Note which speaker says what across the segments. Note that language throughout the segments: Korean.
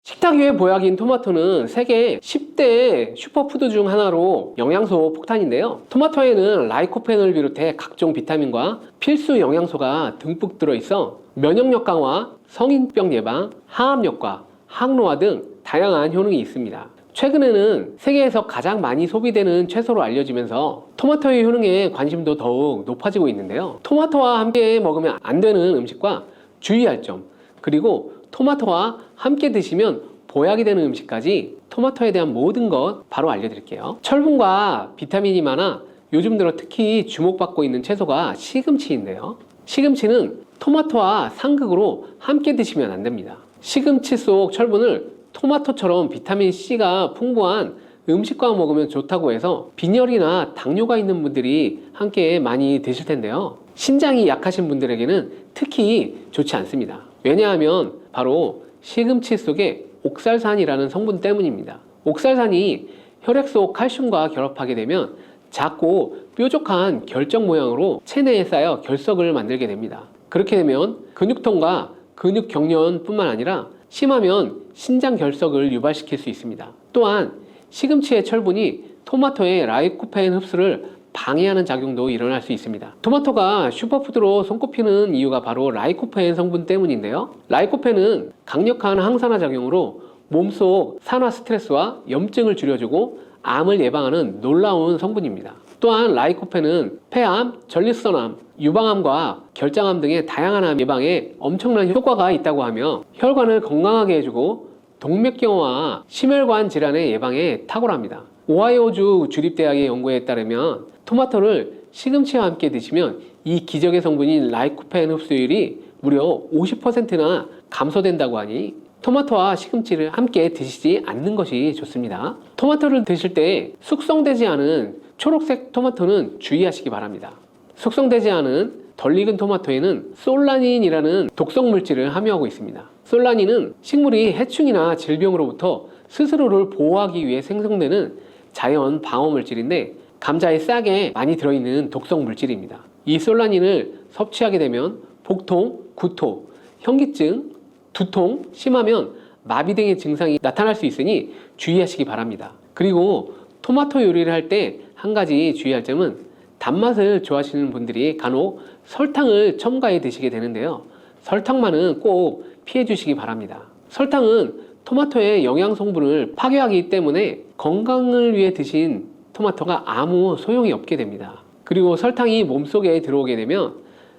Speaker 1: 식탁 위의 보약인 토마토는 세계 10대 슈퍼푸드 중 하나로 영양소 폭탄인데요. 토마토에는 라이코펜을 비롯해 각종 비타민과 필수 영양소가 듬뿍 들어있어 면역력 강화, 성인병 예방, 항암력과 항노화 등 다양한 효능이 있습니다. 최근에는 세계에서 가장 많이 소비되는 채소로 알려지면서 토마토의 효능에 관심도 더욱 높아지고 있는데요. 토마토와 함께 먹으면 안 되는 음식과 주의할 점, 그리고 토마토와 함께 드시면 보약이 되는 음식까지 토마토에 대한 모든 것 바로 알려드릴게요. 철분과 비타민이 많아 요즘 들어 특히 주목받고 있는 채소가 시금치인데요. 시금치는 토마토와 상극으로 함께 드시면 안 됩니다. 시금치 속 철분을 토마토처럼 비타민C가 풍부한 음식과 먹으면 좋다고 해서 빈혈이나 당뇨가 있는 분들이 함께 많이 드실 텐데요. 신장이 약하신 분들에게는 특히 좋지 않습니다. 왜냐하면 바로 시금치 속에 옥살산이라는 성분 때문입니다. 옥살산이 혈액 속 칼슘과 결합하게 되면 작고 뾰족한 결정 모양으로 체내에 쌓여 결석을 만들게 됩니다. 그렇게 되면 근육통과 근육 경련뿐만 아니라 심하면 신장 결석을 유발시킬 수 있습니다. 또한 시금치의 철분이 토마토의 라이코펜 흡수를 방해하는 작용도 일어날 수 있습니다. 토마토가 슈퍼푸드로 손꼽히는 이유가 바로 라이코펜 성분 때문인데요. 라이코펜은 강력한 항산화 작용으로 몸속 산화 스트레스와 염증을 줄여주고 암을 예방하는 놀라운 성분입니다. 또한 라이코펜은 폐암, 전립선암, 유방암과 결장암 등의 다양한 암 예방에 엄청난 효과가 있다고 하며 혈관을 건강하게 해주고 동맥경화와 심혈관 질환의 예방에 탁월합니다. 오하이오주 주립대학의 연구에 따르면 토마토를 시금치와 함께 드시면 이 기적의 성분인 라이코펜 흡수율이 무려 50%나 감소된다고 하니 토마토와 시금치를 함께 드시지 않는 것이 좋습니다. 토마토를 드실 때 숙성되지 않은 초록색 토마토는 주의하시기 바랍니다. 숙성되지 않은 덜 익은 토마토에는 솔라닌이라는 독성 물질을 함유하고 있습니다. 솔라닌은 식물이 해충이나 질병으로부터 스스로를 보호하기 위해 생성되는 자연 방어 물질인데 감자의 싹에 많이 들어있는 독성 물질입니다. 이 솔라닌을 섭취하게 되면 복통, 구토, 현기증, 두통, 심하면 마비 등의 증상이 나타날 수 있으니 주의하시기 바랍니다. 그리고 토마토 요리를 할 때 한 가지 주의할 점은 단맛을 좋아하시는 분들이 간혹 설탕을 첨가해 드시게 되는데요. 설탕만은 꼭 피해 주시기 바랍니다. 설탕은 토마토의 영양 성분을 파괴하기 때문에 건강을 위해 드신 토마토가 아무 소용이 없게 됩니다. 그리고 설탕이 몸속에 들어오게 되면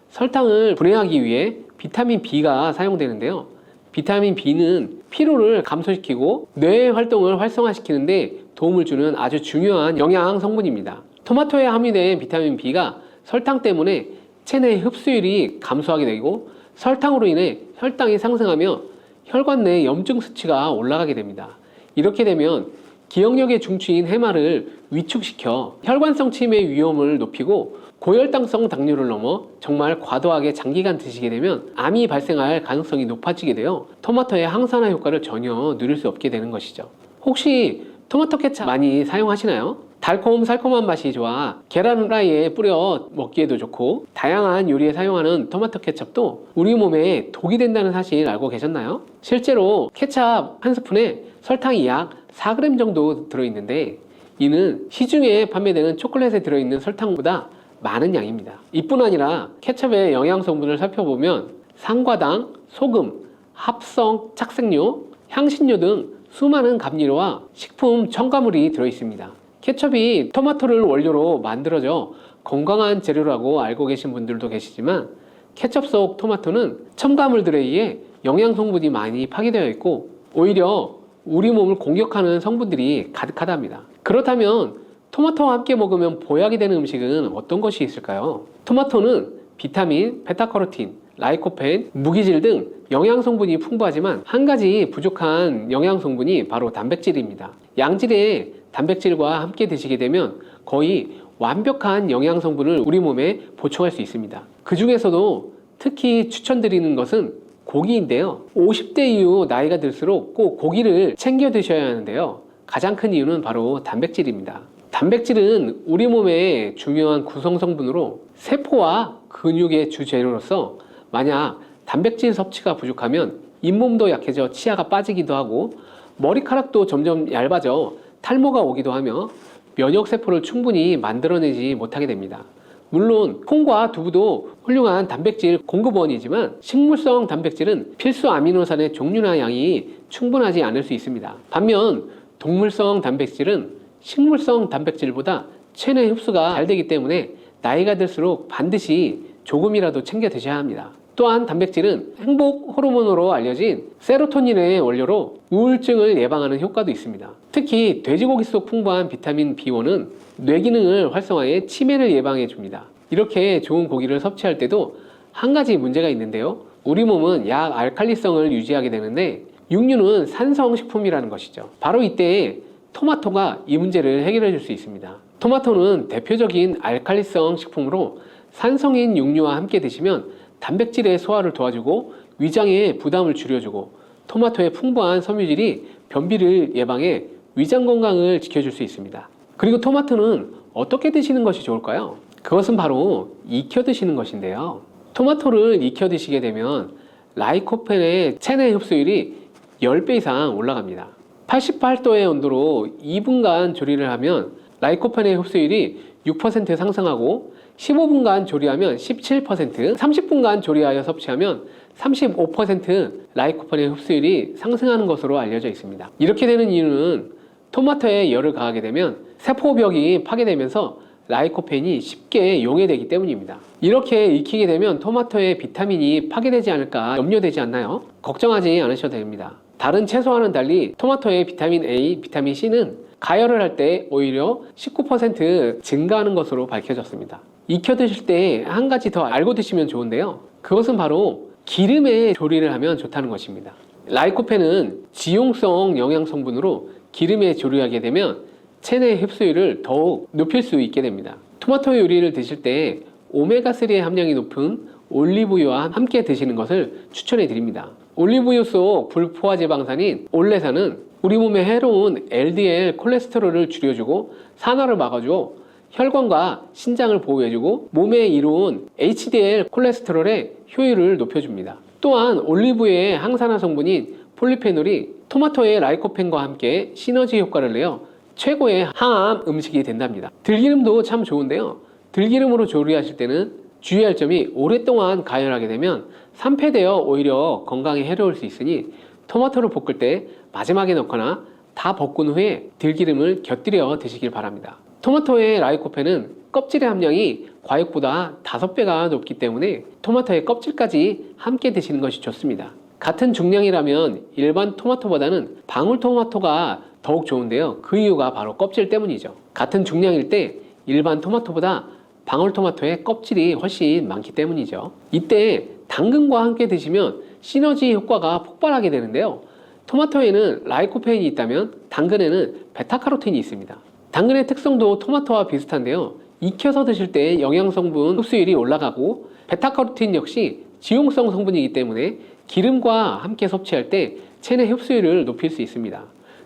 Speaker 1: 설탕을 분해하기 위해 비타민 B가 사용되는데요. 비타민 B는 피로를 감소시키고 뇌의 활동을 활성화시키는데 도움을 주는 아주 중요한 영양 성분입니다. 토마토에 함유된 비타민 B가 설탕 때문에 체내 흡수율이 감소하게 되고 설탕으로 인해 혈당이 상승하며 혈관 내 염증 수치가 올라가게 됩니다. 이렇게 되면 기억력의 중추인 해마를 위축시켜 혈관성 치매 위험을 높이고 고혈당성 당뇨를 넘어 정말 과도하게 장기간 드시게 되면 암이 발생할 가능성이 높아지게 되어 토마토의 항산화 효과를 전혀 누릴 수 없게 되는 것이죠. 혹시 토마토 케찹 많이 사용하시나요? 달콤살콤한 맛이 좋아 계란 후라이에 뿌려 먹기에도 좋고 다양한 요리에 사용하는 토마토 케첩도 우리 몸에 독이 된다는 사실 알고 계셨나요? 실제로 케찹 한 스푼에 설탕이 약 4g 정도 들어있는데 이는 시중에 판매되는 초콜릿에 들어있는 설탕보다 많은 양입니다. 이뿐 아니라 케첩의 영양 성분을 살펴보면 상과당, 소금, 합성 착색료, 향신료 등 수많은 감미료와 식품 첨가물이 들어있습니다. 케첩이 토마토를 원료로 만들어져 건강한 재료라고 알고 계신 분들도 계시지만 케첩 속 토마토는 첨가물들에 의해 영양 성분이 많이 파괴되어 있고 오히려 우리 몸을 공격하는 성분들이 가득하답니다. 그렇다면 토마토와 함께 먹으면 보약이 되는 음식은 어떤 것이 있을까요? 토마토는 비타민, 베타카로틴, 라이코펜, 무기질 등 영양 성분이 풍부하지만 한 가지 부족한 영양 성분이 바로 단백질입니다. 양질의 단백질과 함께 드시게 되면 거의 완벽한 영양 성분을 우리 몸에 보충할 수 있습니다. 그 중에서도 특히 추천드리는 것은 고기인데요. 50대 이후 나이가 들수록 꼭 고기를 챙겨 드셔야 하는데요. 가장 큰 이유는 바로 단백질입니다. 단백질은 우리 몸의 중요한 구성 성분으로 세포와 근육의 주재료로서 만약 단백질 섭취가 부족하면 잇몸도 약해져 치아가 빠지기도 하고 머리카락도 점점 얇아져 탈모가 오기도 하며 면역세포를 충분히 만들어내지 못하게 됩니다. 물론 콩과 두부도 훌륭한 단백질 공급원이지만 식물성 단백질은 필수 아미노산의 종류나 양이 충분하지 않을 수 있습니다. 반면 동물성 단백질은 식물성 단백질보다 체내 흡수가 잘 되기 때문에 나이가 들수록 반드시 조금이라도 챙겨 드셔야 합니다. 또한 단백질은 행복 호르몬으로 알려진 세로토닌의 원료로 우울증을 예방하는 효과도 있습니다. 특히 돼지고기 속 풍부한 비타민 B1은 뇌 기능을 활성화해 치매를 예방해 줍니다. 이렇게 좋은 고기를 섭취할 때도 한 가지 문제가 있는데요. 우리 몸은 약 알칼리성을 유지하게 되는데 육류는 산성 식품이라는 것이죠. 바로 이때 토마토가 이 문제를 해결해 줄 수 있습니다. 토마토는 대표적인 알칼리성 식품으로 산성인 육류와 함께 드시면 단백질의 소화를 도와주고 위장의 부담을 줄여주고 토마토의 풍부한 섬유질이 변비를 예방해 위장 건강을 지켜줄 수 있습니다. 그리고 토마토는 어떻게 드시는 것이 좋을까요? 그것은 바로 익혀 드시는 것인데요. 토마토를 익혀 드시게 되면 라이코펜의 체내 흡수율이 10배 이상 올라갑니다. 88도의 온도로 2분간 조리를 하면 라이코펜의 흡수율이 6% 상승하고 15분간 조리하면 17%, 30분간 조리하여 섭취하면 35% 라이코펜의 흡수율이 상승하는 것으로 알려져 있습니다. 이렇게 되는 이유는 토마토에 열을 가하게 되면 세포벽이 파괴되면서 라이코펜이 쉽게 용해되기 때문입니다. 이렇게 익히게 되면 토마토의 비타민이 파괴되지 않을까 염려되지 않나요? 걱정하지 않으셔도 됩니다. 다른 채소와는 달리 토마토의 비타민 A, 비타민 C는 가열을 할 때 오히려 19% 증가하는 것으로 밝혀졌습니다. 익혀 드실 때 한 가지 더 알고 드시면 좋은데요. 그것은 바로 기름에 조리를 하면 좋다는 것입니다. 라이코펜은 지용성 영양 성분으로 기름에 조리하게 되면 체내 흡수율을 더욱 높일 수 있게 됩니다. 토마토 요리를 드실 때 오메가3의 함량이 높은 올리브유와 함께 드시는 것을 추천해 드립니다. 올리브유 속 불포화 지방산인 올레산은 우리 몸에 해로운 LDL 콜레스테롤을 줄여주고 산화를 막아주고 혈관과 신장을 보호해주고 몸에 이로운 HDL 콜레스테롤의 효율을 높여줍니다. 또한 올리브유의 항산화 성분인 폴리페놀이 토마토의 라이코펜과 함께 시너지 효과를 내어 최고의 항암 음식이 된답니다. 들기름도 참 좋은데요. 들기름으로 조리하실 때는 주의할 점이 오랫동안 가열하게 되면 산패되어 오히려 건강에 해로울 수 있으니 토마토를 볶을 때 마지막에 넣거나 다 볶은 후에 들기름을 곁들여 드시길 바랍니다. 토마토의 라이코펜은 껍질의 함량이 과육보다 5배가 높기 때문에 토마토의 껍질까지 함께 드시는 것이 좋습니다. 같은 중량이라면 일반 토마토보다는 방울토마토가 더욱 좋은데요. 그 이유가 바로 껍질 때문이죠. 같은 중량일 때 일반 토마토보다 방울토마토의 껍질이 훨씬 많기 때문이죠. 이때 당근과 함께 드시면 시너지 효과가 폭발하게 되는데요. 토마토에는 라이코펜이 있다면 당근에는 베타카로틴이 있습니다. 당근의 특성도 토마토와 비슷한데요. 익혀서 드실 때 영양성분 흡수율이 올라가고 베타카로틴 역시 지용성 성분이기 때문에 기름과 함께 섭취할 때 체내 흡수율을 높일 수 있습니다.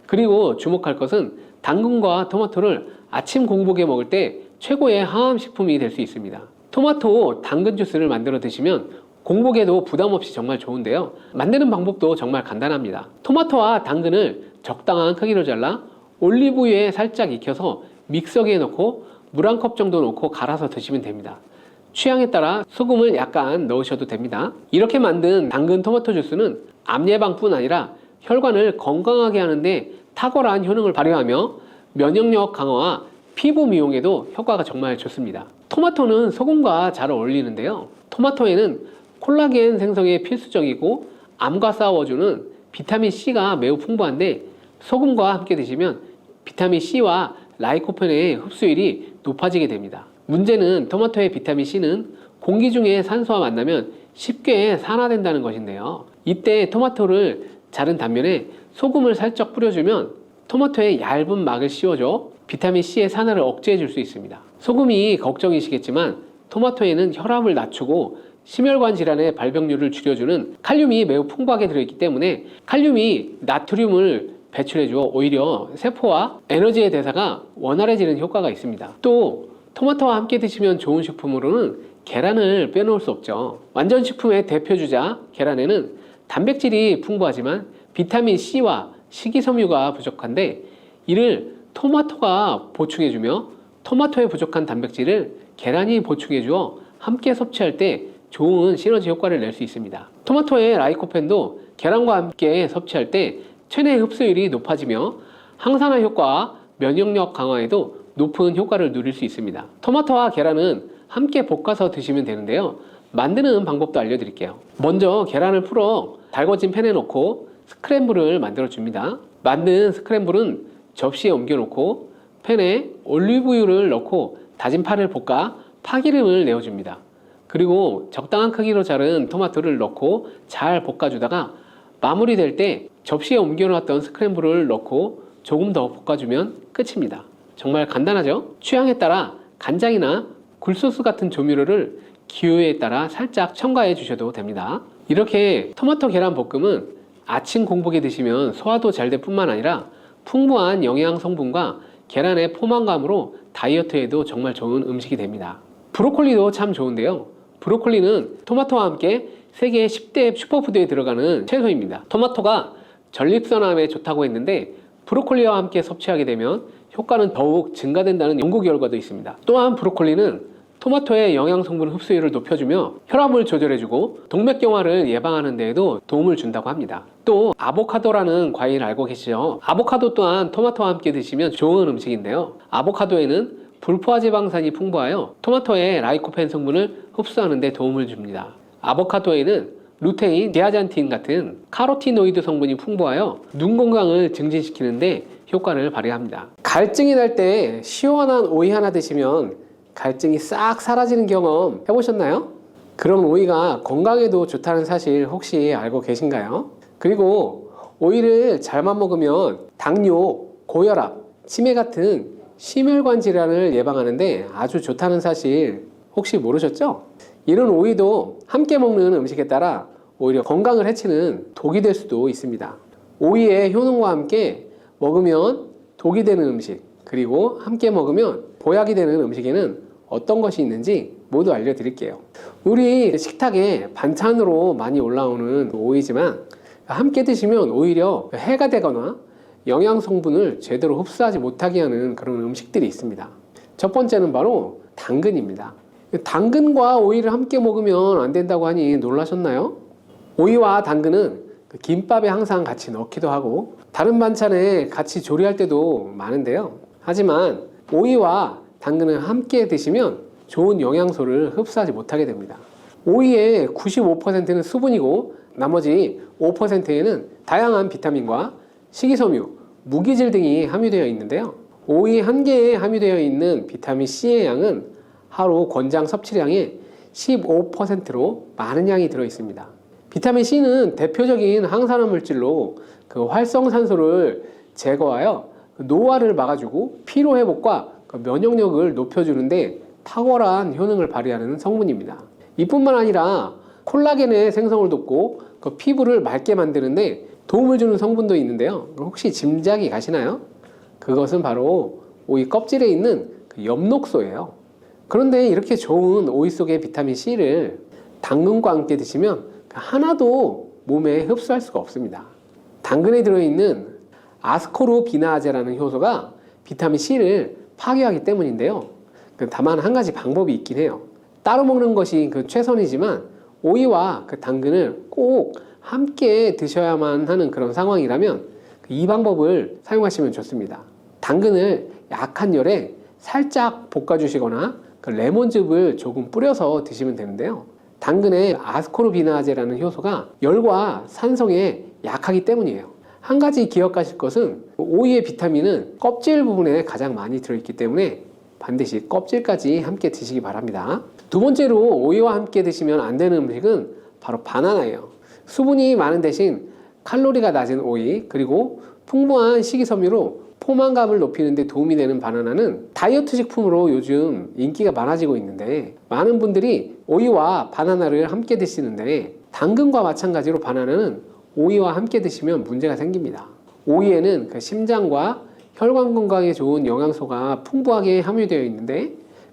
Speaker 1: 그리고 주목할 것은 당근과 토마토를 아침 공복에 먹을 때 최고의 항암 식품이 될 수 있습니다. 토마토 당근 주스를 만들어 드시면 공복에도 부담 없이 정말 좋은데요. 만드는 방법도 정말 간단합니다. 토마토와 당근을 적당한 크기로 잘라 올리브유에 살짝 익혀서 믹서기에 넣고 물 한 컵 정도 넣고 갈아서 드시면 됩니다. 취향에 따라 소금을 약간 넣으셔도 됩니다. 이렇게 만든 당근 토마토 주스는 암 예방뿐 아니라 혈관을 건강하게 하는데 탁월한 효능을 발휘하며 면역력 강화와 피부 미용에도 효과가 정말 좋습니다. 토마토는 소금과 잘 어울리는데요. 토마토에는 콜라겐 생성에 필수적이고 암과 싸워주는 비타민C가 매우 풍부한데 소금과 함께 드시면 비타민C와 라이코펜의 흡수율이 높아지게 됩니다. 문제는 토마토의 비타민C는 공기 중에 산소와 만나면 쉽게 산화된다는 것인데요. 이때 토마토를 자른 단면에 소금을 살짝 뿌려주면 토마토의 얇은 막을 씌워줘 비타민C의 산화를 억제해 줄 수 있습니다. 소금이 걱정이시겠지만 토마토에는 혈압을 낮추고 심혈관 질환의 발병률을 줄여주는 칼륨이 매우 풍부하게 들어있기 때문에 칼륨이 나트륨을 배출해주어 오히려 세포와 에너지의 대사가 원활해지는 효과가 있습니다. 또 토마토와 함께 드시면 좋은 식품으로는 계란을 빼놓을 수 없죠. 완전식품의 대표주자 계란에는 단백질이 풍부하지만 비타민 C와 식이섬유가 부족한데 이를 토마토가 보충해주며 토마토에 부족한 단백질을 계란이 보충해주어 함께 섭취할 때 좋은 시너지 효과를 낼 수 있습니다. 토마토의 라이코펜도 계란과 함께 섭취할 때 체내 흡수율이 높아지며 항산화 효과와 면역력 강화에도 높은 효과를 누릴 수 있습니다. 토마토와 계란은 함께 볶아서 드시면 되는데요. 만드는 방법도 알려드릴게요. 먼저 계란을 풀어 달궈진 팬에 넣고 스크램블을 만들어 줍니다. 만든 스크램블은 접시에 옮겨 놓고 팬에 올리브유를 넣고 다진 파를 볶아 파기름을 내어줍니다. 그리고 적당한 크기로 자른 토마토를 넣고 잘 볶아주다가 마무리될 때 접시에 옮겨놨던 스크램블을 넣고 조금 더 볶아주면 끝입니다. 정말 간단하죠? 취향에 따라 간장이나 굴소스 같은 조미료를 기호에 따라 살짝 첨가해 주셔도 됩니다. 이렇게 토마토 계란 볶음은 아침 공복에 드시면 소화도 잘 될 뿐만 아니라 풍부한 영양 성분과 계란의 포만감으로 다이어트에도 정말 좋은 음식이 됩니다. 브로콜리도 참 좋은데요. 브로콜리는 토마토와 함께 세계 10대 슈퍼푸드에 들어가는 채소입니다. 토마토가 전립선암에 좋다고 했는데 브로콜리와 함께 섭취하게 되면 효과는 더욱 증가된다는 연구 결과도 있습니다. 또한 브로콜리는 토마토의 영양 성분 흡수율을 높여주며 혈압을 조절해주고 동맥경화를 예방하는 데에도 도움을 준다고 합니다. 또 아보카도라는 과일 알고 계시죠? 아보카도 또한 토마토와 함께 드시면 좋은 음식인데요. 아보카도에는 불포화 지방산이 풍부하여 토마토의 라이코펜 성분을 흡수하는 데 도움을 줍니다. 아보카도에는 루테인, 제아잔틴 같은 카로티노이드 성분이 풍부하여 눈 건강을 증진시키는데 효과를 발휘합니다. 갈증이 날 때 시원한 오이 하나 드시면 갈증이 싹 사라지는 경험 해보셨나요? 그런 오이가 건강에도 좋다는 사실 혹시 알고 계신가요? 그리고 오이를 잘만 먹으면 당뇨, 고혈압, 치매 같은 심혈관 질환을 예방하는데 아주 좋다는 사실 혹시 모르셨죠? 이런 오이도 함께 먹는 음식에 따라 오히려 건강을 해치는 독이 될 수도 있습니다. 오이의 효능과 함께 먹으면 독이 되는 음식, 그리고 함께 먹으면 보약이 되는 음식에는 어떤 것이 있는지 모두 알려드릴게요. 우리 식탁에 반찬으로 많이 올라오는 오이지만 함께 드시면 오히려 해가 되거나 영양 성분을 제대로 흡수하지 못하게 하는 그런 음식들이 있습니다. 첫 번째는 바로 당근입니다. 당근과 오이를 함께 먹으면 안 된다고 하니 놀라셨나요? 오이와 당근은 김밥에 항상 같이 넣기도 하고 다른 반찬에 같이 조리할 때도 많은데요. 하지만 오이와 당근을 함께 드시면 좋은 영양소를 흡수하지 못하게 됩니다. 오이의 95%는 수분이고 나머지 5%에는 다양한 비타민과 식이섬유, 무기질 등이 함유되어 있는데요. 오이 한 개에 함유되어 있는 비타민 C의 양은 하루 권장 섭취량의 15%로 많은 양이 들어 있습니다. 비타민 C는 대표적인 항산화 물질로 활성산소를 제거하여 노화를 막아주고 피로 회복과 면역력을 높여주는데 탁월한 효능을 발휘하는 성분입니다. 이뿐만 아니라 콜라겐의 생성을 돕고 피부를 맑게 만드는데 도움을 주는 성분도 있는데요. 혹시 짐작이 가시나요? 그것은 바로 오이 껍질에 있는 엽록소예요. 그런데 이렇게 좋은 오이 속의 비타민 C를 당근과 함께 드시면 하나도 몸에 흡수할 수가 없습니다. 당근에 들어있는 아스코르비나아제라는 효소가 비타민 C를 파괴하기 때문인데요. 다만 한 가지 방법이 있긴 해요. 따로 먹는 것이 최선이지만 오이와 당근을 꼭 함께 드셔야만 하는 그런 상황이라면 이 방법을 사용하시면 좋습니다. 당근을 약한 열에 살짝 볶아주시거나 레몬즙을 조금 뿌려서 드시면 되는데요. 당근의 아스코르비나아제라는 효소가 열과 산성에 약하기 때문이에요. 한 가지 기억하실 것은 오이의 비타민은 껍질 부분에 가장 많이 들어있기 때문에 반드시 껍질까지 함께 드시기 바랍니다. 두 번째로 오이와 함께 드시면 안 되는 음식은 바로 바나나예요. 수분이 많은 대신 칼로리가 낮은 오이, 그리고 풍부한 식이섬유로 포만감을 높이는 데 도움이 되는 바나나는 다이어트 식품으로 요즘 인기가 많아지고 있는데 많은 분들이 오이와 바나나를 함께 드시는데 당근과 마찬가지로 바나나는 오이와 함께 드시면 문제가 생깁니다. 오이에는 심장과 혈관 건강에 좋은 영양소가 풍부하게 함유되어 있는데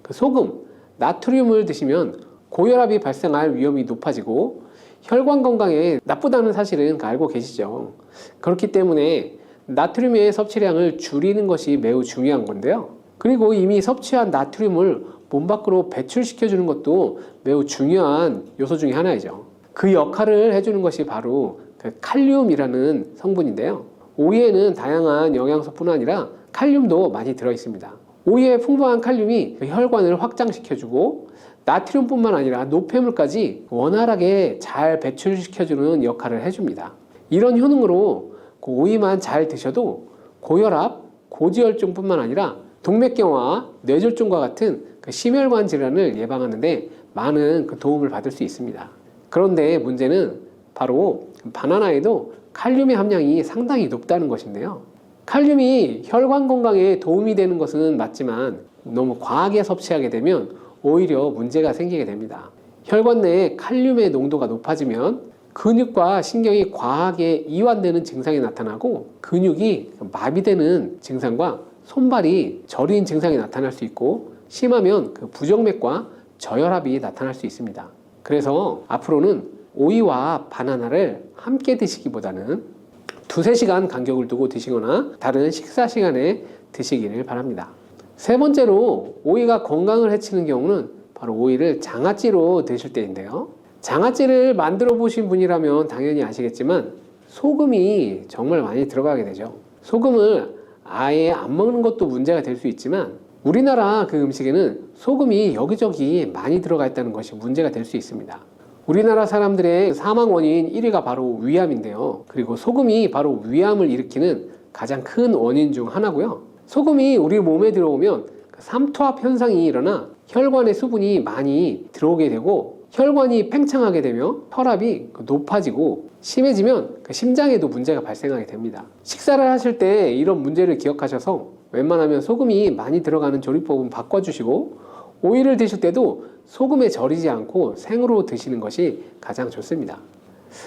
Speaker 1: 소금, 나트륨을 드시면 고혈압이 발생할 위험이 높아지고 혈관 건강에 나쁘다는 사실은 알고 계시죠. 그렇기 때문에 나트륨의 섭취량을 줄이는 것이 매우 중요한 건데요. 그리고 이미 섭취한 나트륨을 몸 밖으로 배출시켜 주는 것도 매우 중요한 요소 중에 하나이죠. 그 역할을 해주는 것이 바로 그 칼륨이라는 성분인데요. 오이에는 다양한 영양소뿐 아니라 칼륨도 많이 들어 있습니다. 오이에 풍부한 칼륨이 그 혈관을 확장시켜주고 나트륨뿐만 아니라 노폐물까지 원활하게 잘 배출시켜주는 역할을 해줍니다. 이런 효능으로 그 오이만 잘 드셔도 고혈압, 고지혈증뿐만 아니라 동맥경화, 뇌졸중과 같은 그 심혈관 질환을 예방하는 데 많은 그 도움을 받을 수 있습니다. 그런데 문제는 바로 바나나에도 칼륨의 함량이 상당히 높다는 것인데요. 칼륨이 혈관 건강에 도움이 되는 것은 맞지만 너무 과하게 섭취하게 되면 오히려 문제가 생기게 됩니다. 혈관 내에 칼륨의 농도가 높아지면 근육과 신경이 과하게 이완되는 증상이 나타나고 근육이 마비되는 증상과 손발이 저린 증상이 나타날 수 있고 심하면 그 부정맥과 저혈압이 나타날 수 있습니다. 그래서 앞으로는 오이와 바나나를 함께 드시기보다는 2~3시간 간격을 두고 드시거나 다른 식사 시간에 드시기를 바랍니다. 세 번째로 오이가 건강을 해치는 경우는 바로 오이를 장아찌로 드실 때인데요. 장아찌를 만들어 보신 분이라면 당연히 아시겠지만 소금이 정말 많이 들어가게 되죠. 소금을 아예 안 먹는 것도 문제가 될 수 있지만 우리나라 그 음식에는 소금이 여기저기 많이 들어가 있다는 것이 문제가 될 수 있습니다. 우리나라 사람들의 사망 원인 1위가 바로 위암인데요. 그리고 소금이 바로 위암을 일으키는 가장 큰 원인 중 하나고요. 소금이 우리 몸에 들어오면 삼투압 현상이 일어나 혈관에 수분이 많이 들어오게 되고 혈관이 팽창하게 되며 혈압이 높아지고 심해지면 심장에도 문제가 발생하게 됩니다. 식사를 하실 때 이런 문제를 기억하셔서 웬만하면 소금이 많이 들어가는 조리법은 바꿔주시고 오이를 드실 때도 소금에 절이지 않고 생으로 드시는 것이 가장 좋습니다.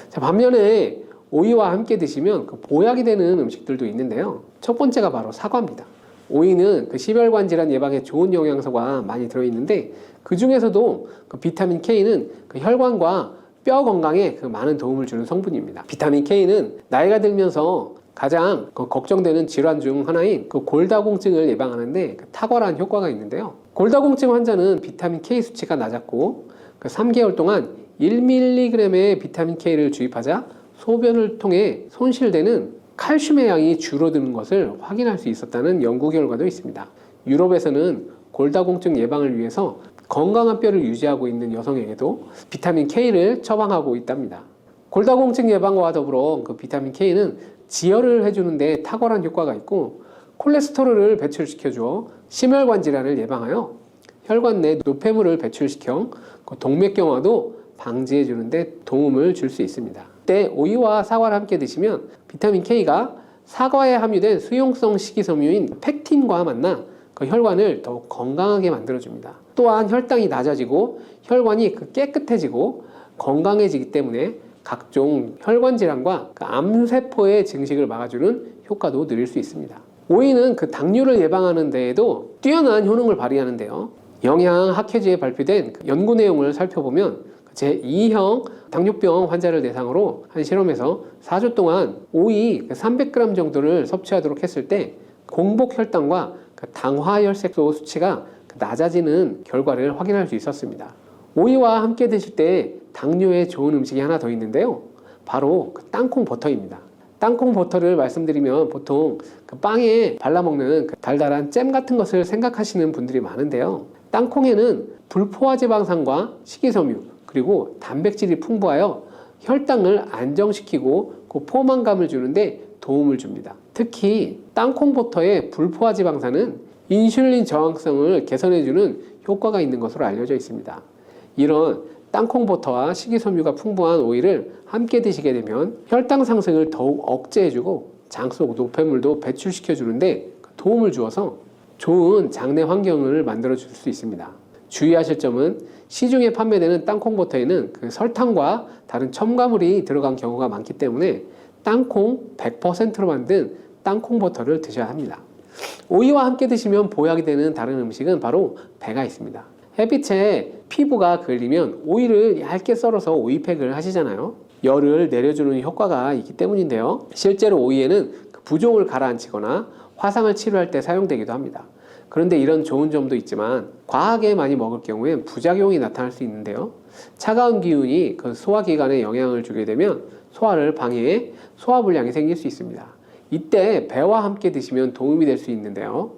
Speaker 1: 자, 반면에 오이와 함께 드시면 그 보약이 되는 음식들도 있는데요. 첫 번째가 바로 사과입니다. 오이는 그 심혈관 질환 예방에 좋은 영양소가 많이 들어있는데 그 중에서도 그 비타민 K는 그 혈관과 뼈 건강에 그 많은 도움을 주는 성분입니다. 비타민 K는 나이가 들면서 가장 걱정되는 질환 중 하나인 그 골다공증을 예방하는데 그 탁월한 효과가 있는데요. 골다공증 환자는 비타민 K 수치가 낮았고 그 3개월 동안 1mg의 비타민 K를 주입하자 소변을 통해 손실되는 칼슘의 양이 줄어드는 것을 확인할 수 있었다는 연구 결과도 있습니다. 유럽에서는 골다공증 예방을 위해서 건강한 뼈를 유지하고 있는 여성에게도 비타민 K를 처방하고 있답니다. 골다공증 예방과 더불어 그 비타민 K는 지혈을 해주는데 탁월한 효과가 있고 콜레스테롤을 배출시켜주어 심혈관 질환을 예방하여 혈관 내 노폐물을 배출시켜 동맥경화도 방지해 주는데 도움을 줄 수 있습니다. 이때 오이와 사과를 함께 드시면 비타민 K가 사과에 함유된 수용성 식이섬유인 팩틴과 만나 그 혈관을 더욱 건강하게 만들어줍니다. 또한 혈당이 낮아지고 혈관이 깨끗해지고 건강해지기 때문에 각종 혈관 질환과 그 암세포의 증식을 막아주는 효과도 누릴 수 있습니다. 오이는 그 당뇨를 예방하는 데에도 뛰어난 효능을 발휘하는데요. 영양학회지에 발표된 그 연구 내용을 살펴보면 제2형 당뇨병 환자를 대상으로 한 실험에서 4주 동안 오이 300g 정도를 섭취하도록 했을 때 공복 혈당과 그 당화혈색소 수치가 낮아지는 결과를 확인할 수 있었습니다. 오이와 함께 드실 때 당뇨에 좋은 음식이 하나 더 있는데요. 바로 그 땅콩 버터입니다. 땅콩 버터를 말씀드리면 보통 그 빵에 발라먹는 그 달달한 잼 같은 것을 생각하시는 분들이 많은데요. 땅콩에는 불포화지방산과 식이섬유 그리고 단백질이 풍부하여 혈당을 안정시키고 그 포만감을 주는데 도움을 줍니다. 특히 땅콩 버터의 불포화지방산은 인슐린 저항성을 개선해주는 효과가 있는 것으로 알려져 있습니다. 이런 땅콩 버터와 식이섬유가 풍부한 오이를 함께 드시게 되면 혈당 상승을 더욱 억제해주고 장 속 노폐물도 배출시켜 주는데 도움을 주어서 좋은 장내 환경을 만들어 줄 수 있습니다. 주의하실 점은 시중에 판매되는 땅콩 버터에는 그 설탕과 다른 첨가물이 들어간 경우가 많기 때문에 땅콩 100%로 만든 땅콩 버터를 드셔야 합니다. 오이와 함께 드시면 보약이 되는 다른 음식은 바로 배가 있습니다. 햇빛에 피부가 걸리면 오이를 얇게 썰어서 오이팩을 하시잖아요. 열을 내려주는 효과가 있기 때문인데요. 실제로 오이에는 부종을 가라앉히거나 화상을 치료할 때 사용되기도 합니다. 그런데 이런 좋은 점도 있지만 과하게 많이 먹을 경우엔 부작용이 나타날 수 있는데요. 차가운 기운이 그 소화기관에 영향을 주게 되면 소화를 방해해 소화불량이 생길 수 있습니다. 이때 배와 함께 드시면 도움이 될 수 있는데요.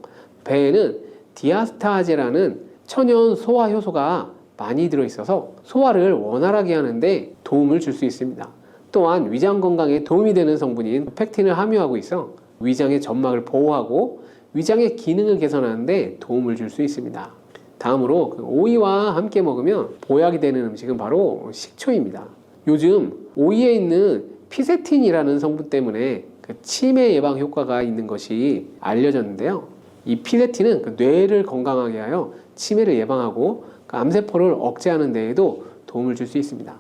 Speaker 1: 배에는 디아스타제라는 천연 소화 효소가 많이 들어있어서 소화를 원활하게 하는데 도움을 줄 수 있습니다. 또한 위장 건강에 도움이 되는 성분인 팩틴을 함유하고 있어 위장의 점막을 보호하고 위장의 기능을 개선하는데 도움을 줄 수 있습니다. 다음으로 오이와 함께 먹으면 보약이 되는 음식은 바로 식초입니다. 요즘 오이에 있는 피세틴이라는 성분 때문에 치매 예방 효과가 있는 것이 알려졌는데요. 이 피세틴은 뇌를 건강하게 하여 치매를 예방하고 암세포를 억제하는 데에도 도움을 줄 수 있습니다.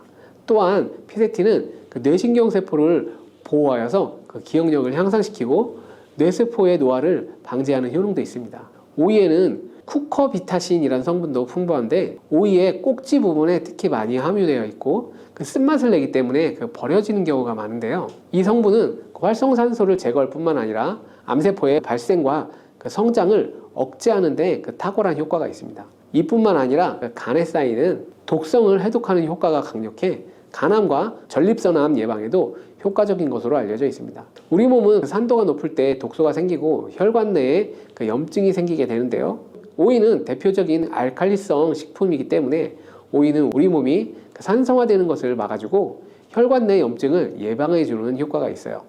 Speaker 1: 또한 피세틴은 뇌신경세포를 보호하여서 기억력을 향상시키고 뇌세포의 노화를 방지하는 효능도 있습니다. 오이에는 쿠커비타신이라는 성분도 풍부한데 오이의 꼭지 부분에 특히 많이 함유되어 있고 쓴맛을 내기 때문에 버려지는 경우가 많은데요. 이 성분은 활성산소를 제거할 뿐만 아니라 암세포의 발생과 성장을 억제하는 데 탁월한 효과가 있습니다. 이뿐만 아니라 간에 쌓이는 독성을 해독하는 효과가 강력해 간암과 전립선암 예방에도 효과적인 것으로 알려져 있습니다. 우리 몸은 산도가 높을 때 독소가 생기고 혈관 내에 염증이 생기게 되는데요. 오이는 대표적인 알칼리성 식품이기 때문에 오이는 우리 몸이 산성화되는 것을 막아주고 혈관 내 염증을 예방해주는 효과가 있어요.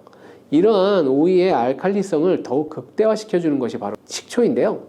Speaker 1: 이러한 오이의 알칼리성을 더욱 극대화시켜주는 것이 바로 식초인데요.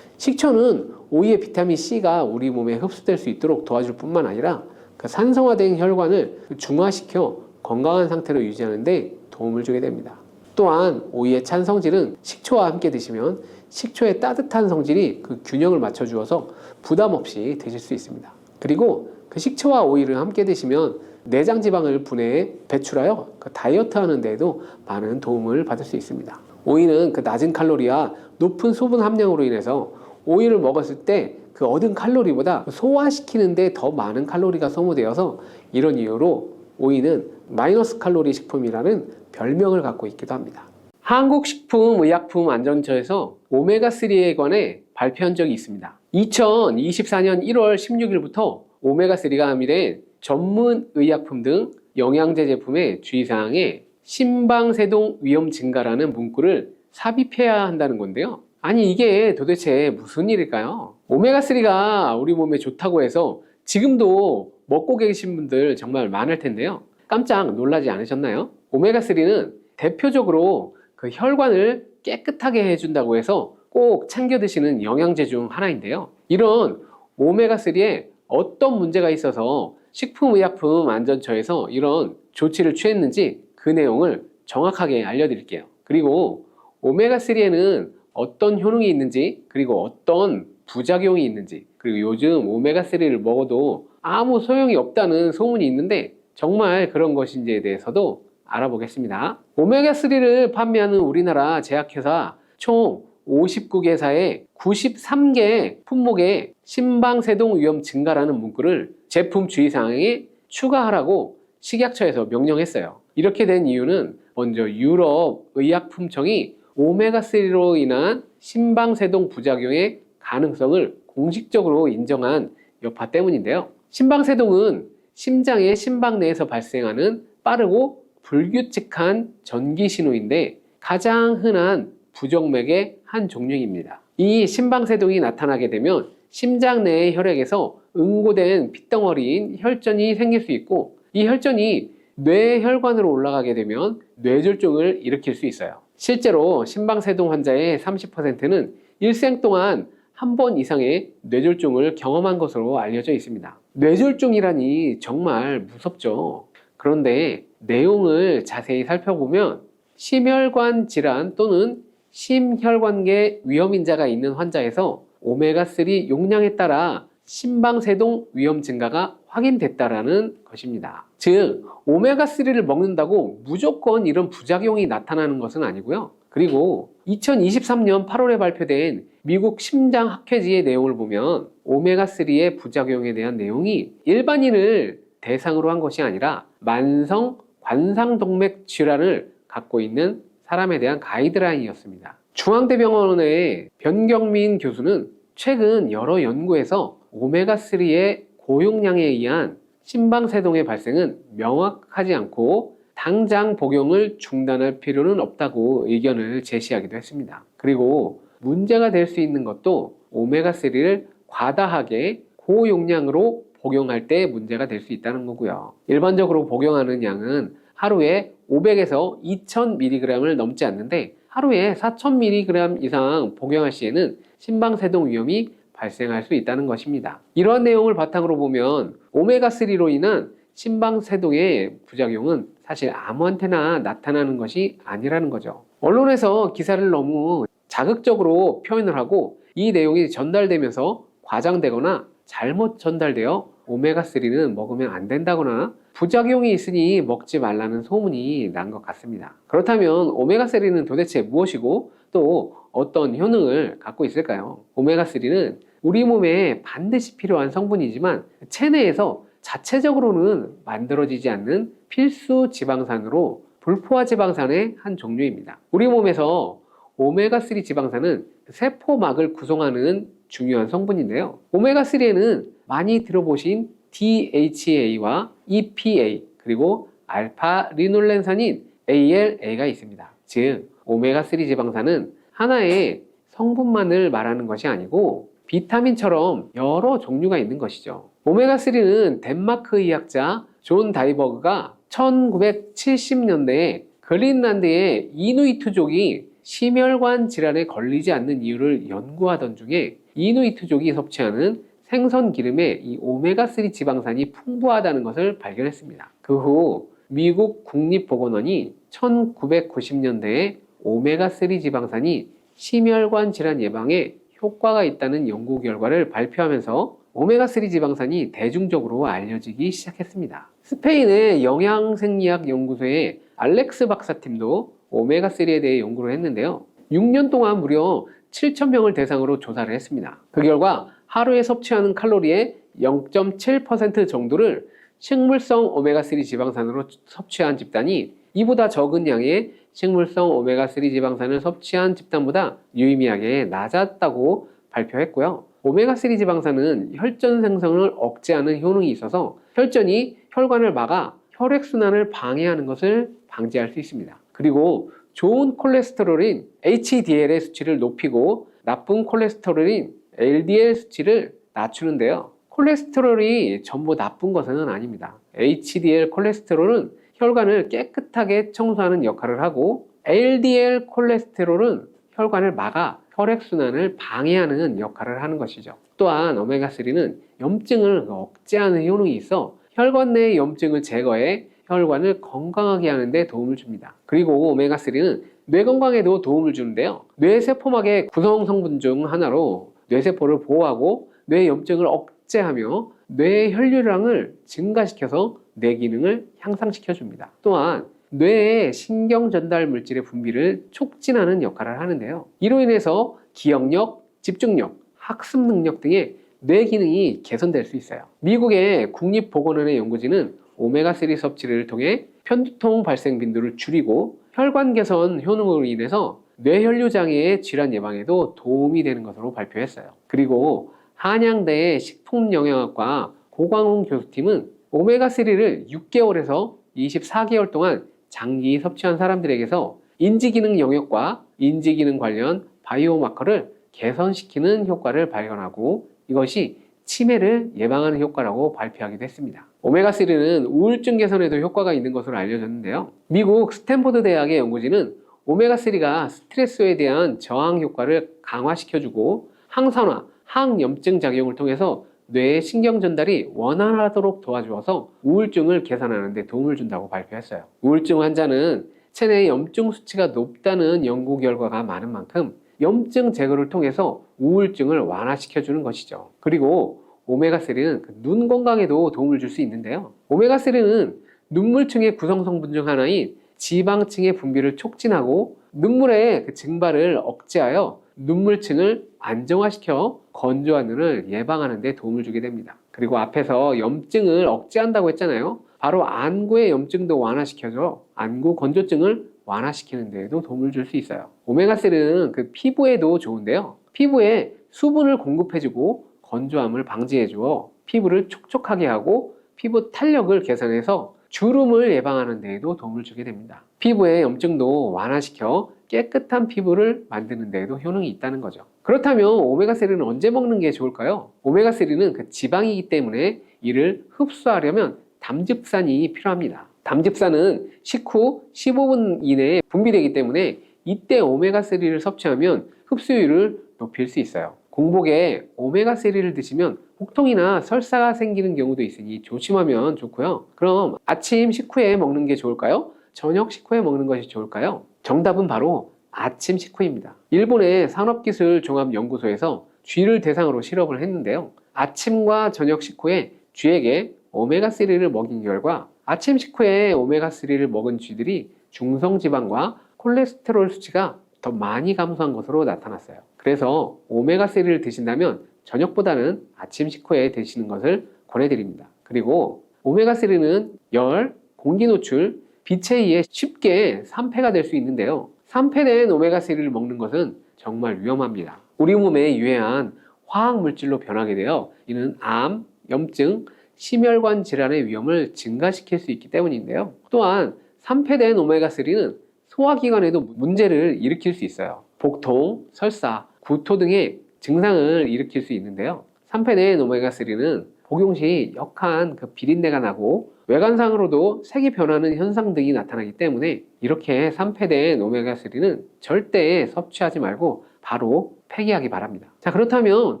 Speaker 1: 식초는 오이의 비타민C가 우리 몸에 흡수될 수 있도록 도와줄 뿐만 아니라 산성화된 혈관을 중화시켜 건강한 상태로 유지하는 데 도움을 주게 됩니다. 또한 오이의 찬 성질은 식초와 함께 드시면 식초의 따뜻한 성질이 균형을 맞춰주어서 부담 없이 드실 수 있습니다. 그리고 식초와 오이를 함께 드시면 내장 지방을 분해해 배출하여 다이어트 하는 데에도 많은 도움을 받을 수 있습니다. 오이는 낮은 칼로리와 높은 소분 함량으로 인해서 오이를 먹었을 때 얻은 칼로리보다 소화시키는 데 더 많은 칼로리가 소모되어서 이런 이유로 오이는 마이너스 칼로리 식품이라는 별명을 갖고 있기도 합니다. 한국식품의약품안전처에서 오메가3에 관해 발표한 적이 있습니다. 2024년 1월 16일부터 오메가3가 함유된 전문 의약품 등 영양제 제품의 주의사항에 심방세동 위험 증가라는 문구를 삽입해야 한다는 건데요. 아니 이게 도대체 무슨 일일까요? 오메가3가 우리 몸에 좋다고 해서 지금도 먹고 계신 분들 정말 많을 텐데요. 깜짝 놀라지 않으셨나요? 오메가3는 대표적으로 혈관을 깨끗하게 해준다고 해서 꼭 챙겨 드시는 영양제 중 하나인데요. 이런 오메가3에 어떤 문제가 있어서 식품의약품안전처에서 이런 조치를 취했는지 그 내용을 정확하게 알려드릴게요. 그리고 오메가3에는 어떤 효능이 있는지, 그리고 어떤 부작용이 있는지, 그리고 요즘 오메가3를 먹어도 아무 소용이 없다는 소문이 있는데 정말 그런 것인지에 대해서도 알아보겠습니다. 오메가3를 판매하는 우리나라 제약회사 총 59개사의 93개 품목에 심방세동 위험 증가라는 문구를 제품 주의사항에 추가하라고 식약처에서 명령했어요. 이렇게 된 이유는 먼저 유럽 의약품청이 오메가3로 인한 심방세동 부작용의 가능성을 공식적으로 인정한 여파 때문인데요. 심방세동은 심장의 심박 내에서 발생하는 빠르고 불규칙한 전기 신호인데 가장 흔한 부정맥의 한 종류입니다. 이 심방세동이 나타나게 되면 심장 내의 혈액에서 응고된 핏덩어리인 혈전이 생길 수 있고 이 혈전이 뇌혈관으로 올라가게 되면 뇌졸중을 일으킬 수 있어요. 실제로 심방세동 환자의 30%는 일생 동안 한 번 이상의 뇌졸중을 경험한 것으로 알려져 있습니다. 뇌졸중이라니 정말 무섭죠. 그런데 내용을 자세히 살펴보면 심혈관 질환 또는 심혈관계 위험인자가 있는 환자에서 오메가3 용량에 따라 심방세동 위험 증가가 확인됐다라는 것입니다. 즉 오메가3를 먹는다고 무조건 이런 부작용이 나타나는 것은 아니고요. 그리고 2023년 8월에 발표된 미국 심장학회지의 내용을 보면 오메가3의 부작용에 대한 내용이 일반인을 대상으로 한 것이 아니라 만성 관상동맥 질환을 갖고 있는 사람에 대한 가이드라인이었습니다. 중앙대병원의 변경민 교수는 최근 여러 연구에서 오메가3의 고용량에 의한 심방세동의 발생은 명확하지 않고 당장 복용을 중단할 필요는 없다고 의견을 제시하기도 했습니다. 그리고 문제가 될 수 있는 것도 오메가3를 과다하게 고용량으로 복용할 때 문제가 될 수 있다는 거고요. 일반적으로 복용하는 양은 하루에 500에서 2000mg을 넘지 않는데 하루에 4000mg 이상 복용할 시에는 심방세동 위험이 발생할 수 있다는 것입니다. 이러한 내용을 바탕으로 보면 오메가3로 인한 심방세동의 부작용은 사실 아무한테나 나타나는 것이 아니라는 거죠. 언론에서 기사를 너무 자극적으로 표현을 하고 이 내용이 전달되면서 과장되거나 잘못 전달되어 오메가3는 먹으면 안 된다거나 부작용이 있으니 먹지 말라는 소문이 난 것 같습니다. 그렇다면 오메가3는 도대체 무엇이고 또 어떤 효능을 갖고 있을까요? 오메가3는 우리 몸에 반드시 필요한 성분이지만 체내에서 자체적으로는 만들어지지 않는 필수 지방산으로 불포화 지방산의 한 종류입니다. 우리 몸에서 오메가3 지방산은 세포막을 구성하는 중요한 성분인데요. 오메가3에는 많이 들어보신 DHA와 EPA 그리고 알파 리놀렌산인 ALA가 있습니다. 즉 오메가3 지방산은 하나의 성분만을 말하는 것이 아니고 비타민처럼 여러 종류가 있는 것이죠. 오메가3는 덴마크 의학자 존 다이버그가 1970년대에 그린란드의 이누이트족이 심혈관 질환에 걸리지 않는 이유를 연구하던 중에 이누이트족이 섭취하는 생선 기름에 이 오메가3 지방산이 풍부하다는 것을 발견했습니다. 그 후 미국 국립보건원이 1990년대에 오메가3 지방산이 심혈관 질환 예방에 효과가 있다는 연구 결과를 발표하면서 오메가3 지방산이 대중적으로 알려지기 시작했습니다. 스페인의 영양생리학 연구소의 알렉스 박사팀도 오메가3에 대해 연구를 했는데요. 6년 동안 무려 7,000명을 대상으로 조사를 했습니다. 그 결과 하루에 섭취하는 칼로리의 0.7% 정도를 식물성 오메가3 지방산으로 섭취한 집단이 이보다 적은 양의 식물성 오메가3 지방산을 섭취한 집단보다 유의미하게 낮았다고 발표했고요. 오메가3 지방산은 혈전 생성을 억제하는 효능이 있어서 혈전이 혈관을 막아 혈액순환을 방해하는 것을 방지할 수 있습니다. 그리고 좋은 콜레스테롤인 HDL의 수치를 높이고 나쁜 콜레스테롤인 LDL 수치를 낮추는데요. 콜레스테롤이 전부 나쁜 것은 아닙니다. HDL 콜레스테롤은 혈관을 깨끗하게 청소하는 역할을 하고 LDL 콜레스테롤은 혈관을 막아 혈액순환을 방해하는 역할을 하는 것이죠. 또한 오메가3는 염증을 억제하는 효능이 있어 혈관 내의 염증을 제거해 혈관을 건강하게 하는 데 도움을 줍니다. 그리고 오메가3는 뇌 건강에도 도움을 주는데요. 뇌세포막의 구성 성분 중 하나로 뇌세포를 보호하고 뇌 염증을 억제하며 뇌의 혈류량을 증가시켜서 뇌 기능을 향상시켜 줍니다. 또한 뇌의 신경 전달 물질의 분비를 촉진하는 역할을 하는데요. 이로 인해서 기억력, 집중력, 학습 능력 등의 뇌 기능이 개선될 수 있어요. 미국의 국립보건원의 연구진은 오메가3 섭취를 통해 편두통 발생 빈도를 줄이고 혈관 개선 효능으로 인해서 뇌혈류 장애의 질환 예방에도 도움이 되는 것으로 발표했어요. 그리고 한양대의 식품영양학과 고광훈 교수팀은 오메가3를 6개월에서 24개월 동안 장기 섭취한 사람들에게서 인지기능 영역과 인지기능 관련 바이오마커를 개선시키는 효과를 발견하고 이것이 치매를 예방하는 효과라고 발표하기도 했습니다. 오메가3는 우울증 개선에도 효과가 있는 것으로 알려졌는데요. 미국 스탠포드 대학의 연구진은 오메가3가 스트레스에 대한 저항 효과를 강화시켜주고 항산화, 항염증 작용을 통해서 뇌의 신경 전달이 원활하도록 도와주어서 우울증을 개선하는 데 도움을 준다고 발표했어요. 우울증 환자는 체내 염증 수치가 높다는 연구 결과가 많은 만큼 염증 제거를 통해서 우울증을 완화시켜주는 것이죠. 그리고 오메가3는 눈 건강에도 도움을 줄 수 있는데요. 오메가3는 눈물층의 구성 성분 중 하나인 지방층의 분비를 촉진하고 눈물의 증발을 억제하여 눈물층을 안정화시켜 건조한 눈을 예방하는 데 도움을 주게 됩니다. 그리고 앞에서 염증을 억제한다고 했잖아요. 바로 안구의 염증도 완화시켜줘 안구 건조증을 완화시키는 데에도 도움을 줄 수 있어요. 오메가3는 그 피부에도 좋은데요. 피부에 수분을 공급해주고 건조함을 방지해주어 피부를 촉촉하게 하고 피부 탄력을 개선해서 주름을 예방하는 데에도 도움을 주게 됩니다. 피부의 염증도 완화시켜 깨끗한 피부를 만드는 데에도 효능이 있다는 거죠. 그렇다면 오메가3는 언제 먹는 게 좋을까요? 오메가3는 그 지방이기 때문에 이를 흡수하려면 담즙산이 필요합니다. 담즙산은 식후 15분 이내에 분비되기 때문에 이때 오메가3를 섭취하면 흡수율을 높일 수 있어요. 공복에 오메가3를 드시면 복통이나 설사가 생기는 경우도 있으니 조심하면 좋고요. 그럼 아침 식후에 먹는 게 좋을까요? 저녁 식후에 먹는 것이 좋을까요? 정답은 바로 아침 식후입니다. 일본의 산업기술종합연구소에서 쥐를 대상으로 실험을 했는데요. 아침과 저녁 식후에 쥐에게 오메가3를 먹인 결과 아침 식후에 오메가3를 먹은 쥐들이 중성지방과 콜레스테롤 수치가 더 많이 감소한 것으로 나타났어요. 그래서 오메가3를 드신다면 저녁보다는 아침 식후에 드시는 것을 권해드립니다. 그리고 오메가3는 열, 공기 노출, 빛에 의해 쉽게 산패가 될 수 있는데요. 산패된 오메가3를 먹는 것은 정말 위험합니다. 우리 몸에 유해한 화학물질로 변하게 되어 이는 암, 염증, 심혈관 질환의 위험을 증가시킬 수 있기 때문인데요. 또한 산패된 오메가3는 소화기관에도 문제를 일으킬 수 있어요. 복통, 설사, 구토 등의 증상을 일으킬 수 있는데요. 산패된 오메가3는 복용 시 역한 비린내가 나고 외관상으로도 색이 변하는 현상 등이 나타나기 때문에 이렇게 산패된 오메가3는 절대 섭취하지 말고 바로 폐기하기 바랍니다. 자, 그렇다면